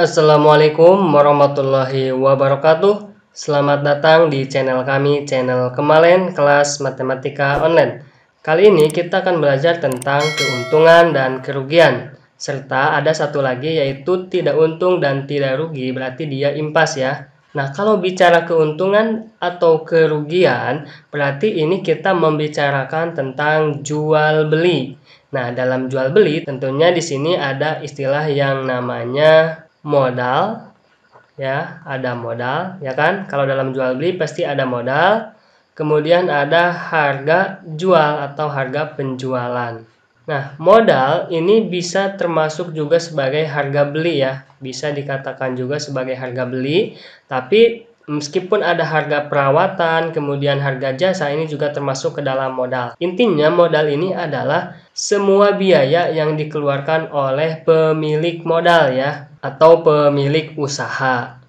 Assalamualaikum warahmatullahi wabarakatuh. Selamat datang di channel kami, channel Kemalen Kelas Matematika Online. Kali ini kita akan belajar tentang keuntungan dan kerugian. Serta ada satu lagi yaitu tidak untung dan tidak rugi, berarti dia impas ya. Nah, kalau bicara keuntungan atau kerugian, berarti ini kita membicarakan tentang jual beli. Nah, dalam jual beli tentunya di sini ada istilah yang namanya modal, ya, ada modal, ya kan? Kalau dalam jual beli pasti ada modal, kemudian ada harga jual atau harga penjualan. Nah, modal ini bisa termasuk juga sebagai harga beli ya, bisa dikatakan juga sebagai harga beli, tapi meskipun ada harga perawatan, kemudian harga jasa, ini juga termasuk ke dalam modal. Intinya modal ini adalah semua biaya yang dikeluarkan oleh pemilik modal ya, atau pemilik usaha.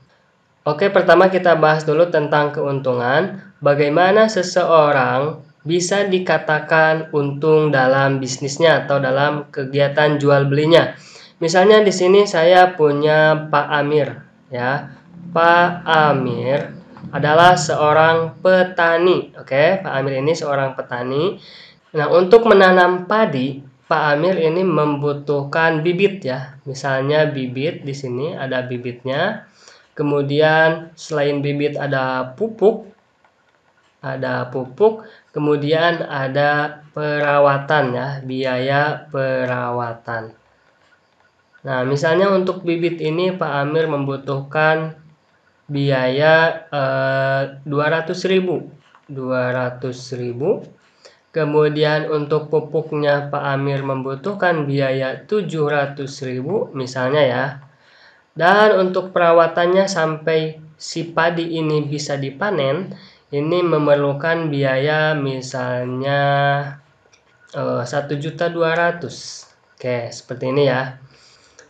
Oke, pertama kita bahas dulu tentang keuntungan. Bagaimana seseorang bisa dikatakan untung dalam bisnisnya atau dalam kegiatan jual belinya. Misalnya di sini saya punya Pak Amir ya. Pak Amir adalah seorang petani. Oke, Pak Amir ini seorang petani. Nah, untuk menanam padi, Pak Amir ini membutuhkan bibit ya. Misalnya bibit, di sini ada bibitnya. Kemudian selain bibit ada pupuk, kemudian ada perawatan ya, biaya perawatan. Nah, misalnya untuk bibit ini Pak Amir membutuhkan biaya 200.000. Kemudian untuk pupuknya Pak Amir membutuhkan biaya 700.000 misalnya ya. Dan untuk perawatannya sampai si padi ini bisa dipanen, ini memerlukan biaya misalnya 1.200.000. Oke, seperti ini ya.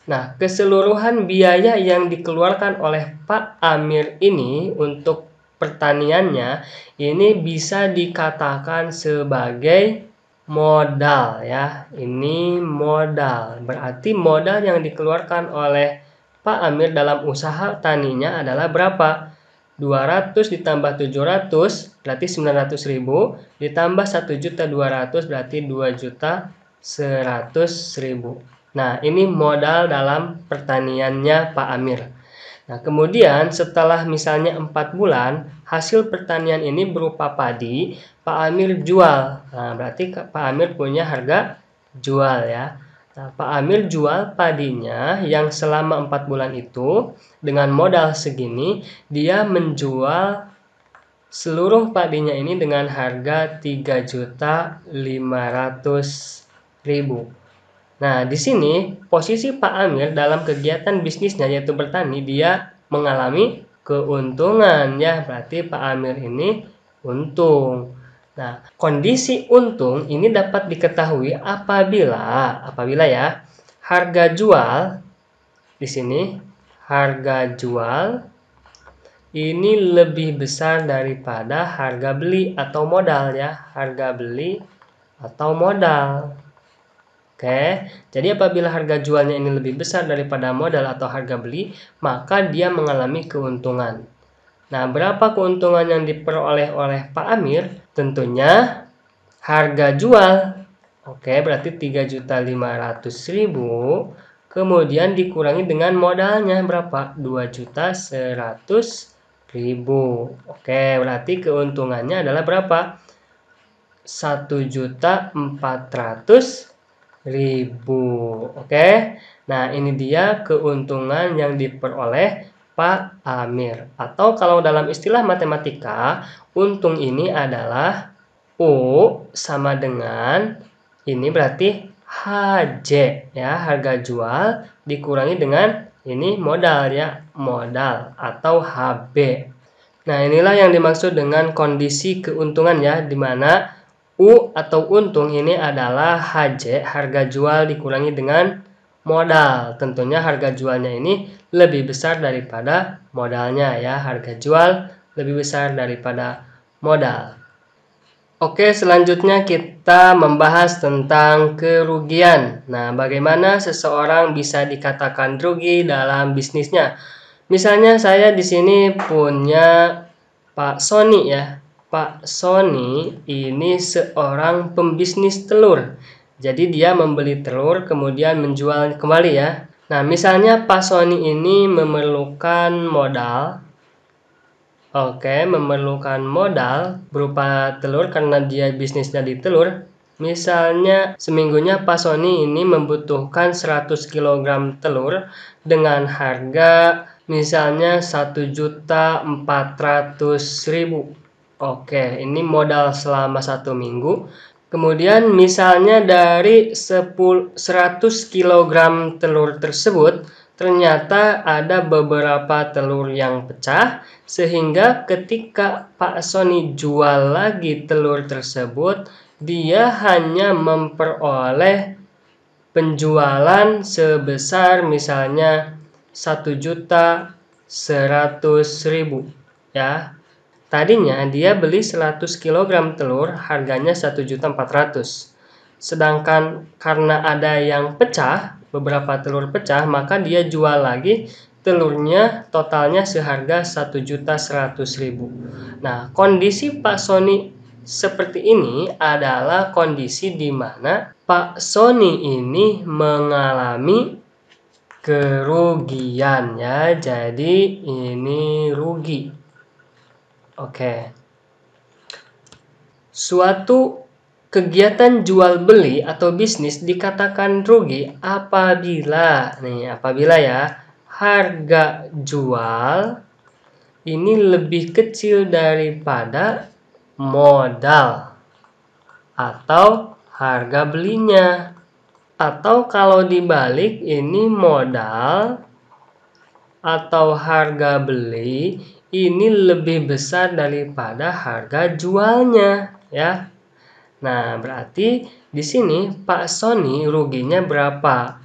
Nah, keseluruhan biaya yang dikeluarkan oleh Pak Amir ini untuk pertaniannya ini bisa dikatakan sebagai modal ya. Ini modal. Berarti modal yang dikeluarkan oleh Pak Amir dalam usaha taninya adalah berapa? 200 ditambah 700 berarti 900.000, ditambah 1.200.000 berarti 2.100.000. Nah, ini modal dalam pertaniannya Pak Amir. Nah, kemudian setelah misalnya 4 bulan, hasil pertanian ini berupa padi, Pak Amir jual. Nah, berarti Pak Amir punya harga jual ya. Nah, Pak Amir jual padinya yang selama 4 bulan itu dengan modal segini, dia menjual seluruh padinya ini dengan harga 3.500.000. Nah, di sini posisi Pak Amir dalam kegiatan bisnisnya yaitu bertani, dia mengalami keuntungan ya, berarti Pak Amir ini untung. Nah, kondisi untung ini dapat diketahui apabila ya harga jual di sini harga jual ini lebih besar daripada harga beli atau modal ya, harga beli atau modal. Oke, jadi apabila harga jualnya ini lebih besar daripada modal atau harga beli, maka dia mengalami keuntungan. Nah, berapa keuntungan yang diperoleh oleh Pak Amir? Tentunya harga jual. Oke, berarti 3.500.000 kemudian dikurangi dengan modalnya berapa? 2.100.000. Oke, berarti keuntungannya adalah berapa? 1.400.000. Oke. Nah, ini dia keuntungan yang diperoleh Pak Amir. Atau kalau dalam istilah matematika, untung ini adalah U sama dengan ini berarti HJ ya, harga jual dikurangi dengan ini modal ya, modal atau HB. Nah, inilah yang dimaksud dengan kondisi keuntungan ya, di mana U atau untung ini adalah HJ, harga jual dikurangi dengan modal. Tentunya harga jualnya ini lebih besar daripada modalnya ya, harga jual lebih besar daripada modal. Oke, selanjutnya kita membahas tentang kerugian. Nah, bagaimana seseorang bisa dikatakan rugi dalam bisnisnya? Misalnya saya di sini punya Pak Sony ya. Pak Sony ini seorang pembisnis telur. Jadi dia membeli telur kemudian menjual kembali ya. Nah, misalnya Pak Sony ini memerlukan modal. Oke, memerlukan modal berupa telur karena dia bisnisnya di telur. Misalnya seminggunya Pak Sony ini membutuhkan 100 kg telur dengan harga misalnya 1.400.000. Oke, ini modal selama 1 minggu. Kemudian misalnya dari 100 kg telur tersebut ternyata ada beberapa telur yang pecah, sehingga ketika Pak Sony jual lagi telur tersebut, dia hanya memperoleh penjualan sebesar misalnya 1.100.000 ya. Tadinya dia beli 100 kg telur harganya 1.400.000. Sedangkan karena ada yang pecah, beberapa telur pecah, maka dia jual lagi telurnya totalnya seharga 1.100.000. Nah, kondisi Pak Sony seperti ini adalah kondisi di mana Pak Sony ini mengalami kerugian ya. Jadi ini rugi. Oke. Suatu kegiatan jual beli atau bisnis dikatakan rugi apabila ya harga jual ini lebih kecil daripada modal atau harga belinya. Atau kalau dibalik ini modal atau harga beli ini lebih besar daripada harga jualnya ya. Nah, berarti di sini Pak Sony ruginya berapa?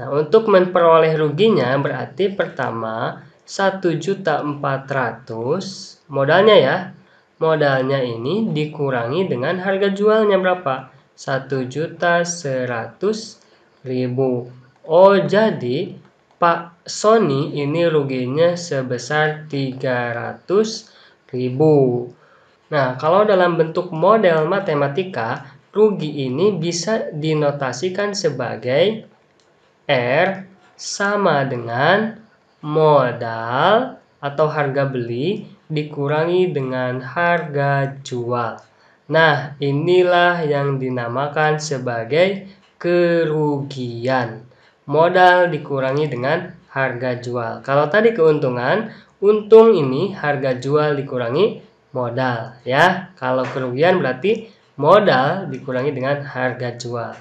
Nah, untuk memperoleh ruginya berarti pertama 1.400.000 modalnya ya. Modalnya ini dikurangi dengan harga jualnya berapa? 1.100.000. Oh, jadi Pak Sony ini ruginya sebesar 300.000. Nah, kalau dalam bentuk model matematika, rugi ini bisa dinotasikan sebagai R sama dengan modal atau harga beli dikurangi dengan harga jual. Nah, inilah yang dinamakan sebagai kerugian. Modal dikurangi dengan harga jual. Kalau tadi keuntungan, untung ini harga jual dikurangi modal ya. Kalau kerugian berarti modal dikurangi dengan harga jual.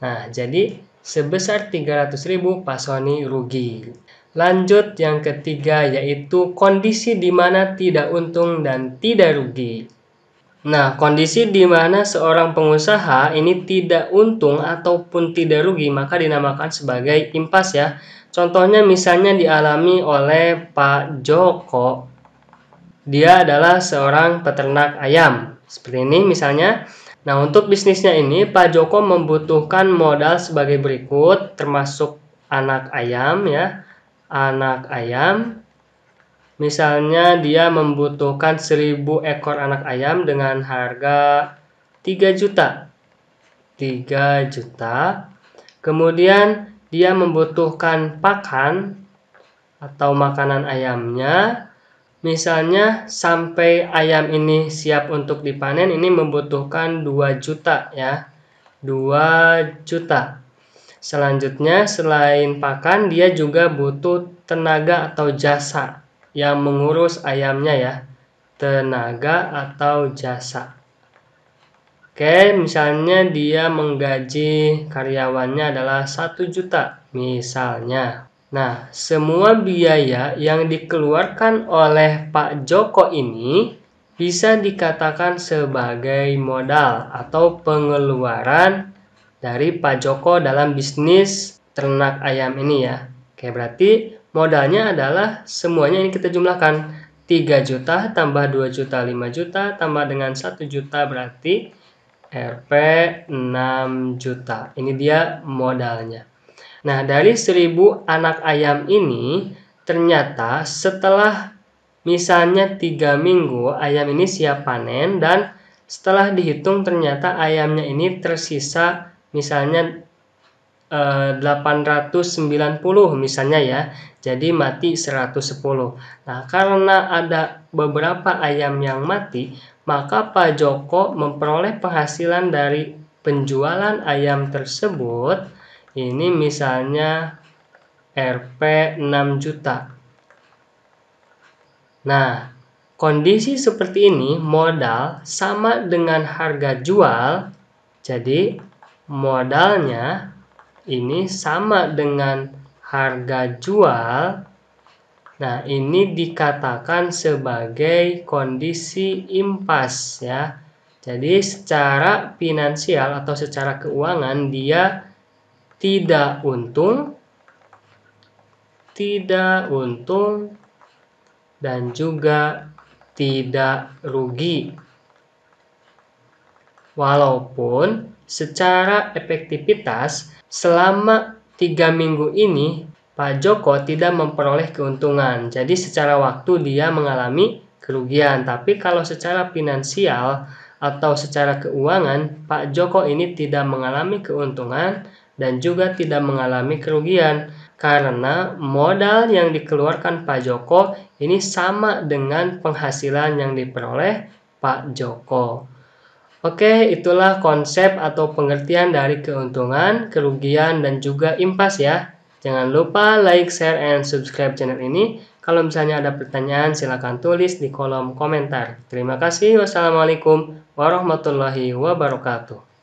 Nah, jadi sebesar 300.000 Pak Sony rugi. Lanjut yang ketiga yaitu kondisi di mana tidak untung dan tidak rugi. Nah, kondisi di mana seorang pengusaha ini tidak untung ataupun tidak rugi maka dinamakan sebagai impas ya. Contohnya misalnya dialami oleh Pak Joko. Dia adalah seorang peternak ayam. Seperti ini misalnya. Nah, untuk bisnisnya ini Pak Joko membutuhkan modal sebagai berikut termasuk anak ayam ya. Anak ayam. Misalnya dia membutuhkan 1.000 ekor anak ayam dengan harga 3 juta. 3 juta. Kemudian dia membutuhkan pakan atau makanan ayamnya. Misalnya sampai ayam ini siap untuk dipanen ini membutuhkan 2 juta ya. 2 juta. Selanjutnya selain pakan dia juga butuh tenaga atau jasa yang mengurus ayamnya ya, tenaga atau jasa. Oke, misalnya dia menggaji karyawannya adalah 1 juta misalnya. Nah, semua biaya yang dikeluarkan oleh Pak Joko ini bisa dikatakan sebagai modal atau pengeluaran dari Pak Joko dalam bisnis ternak ayam ini ya. Oke, berarti modalnya adalah semuanya ini kita jumlahkan 3 juta tambah 2 juta 5 juta tambah dengan 1 juta berarti Rp 6 juta. Ini dia modalnya. Nah, dari 1000 anak ayam ini ternyata setelah misalnya 3 minggu ayam ini siap panen, dan setelah dihitung ternyata ayamnya ini tersisa misalnya 890 misalnya ya, jadi mati 110. Nah, karena ada beberapa ayam yang mati, maka Pak Joko memperoleh penghasilan dari penjualan ayam tersebut ini misalnya Rp 6 juta. Nah, kondisi seperti ini modal sama dengan harga jual, jadi modalnya ini sama dengan harga jual. Nah, ini dikatakan sebagai kondisi impas ya. Jadi secara finansial atau secara keuangan dia tidak untung, dan juga tidak rugi. Walaupun secara efektivitas selama 3 minggu ini Pak Joko tidak memperoleh keuntungan. Jadi secara waktu dia mengalami kerugian. Tapi kalau secara finansial atau secara keuangan, Pak Joko ini tidak mengalami keuntungan dan juga tidak mengalami kerugian. Karena modal yang dikeluarkan Pak Joko ini sama dengan penghasilan yang diperoleh Pak Joko. Oke, itulah konsep atau pengertian dari keuntungan, kerugian, dan juga impas ya. Jangan lupa like, share, and subscribe channel ini. Kalau misalnya ada pertanyaan, silakan tulis di kolom komentar. Terima kasih. Wassalamualaikum warahmatullahi wabarakatuh.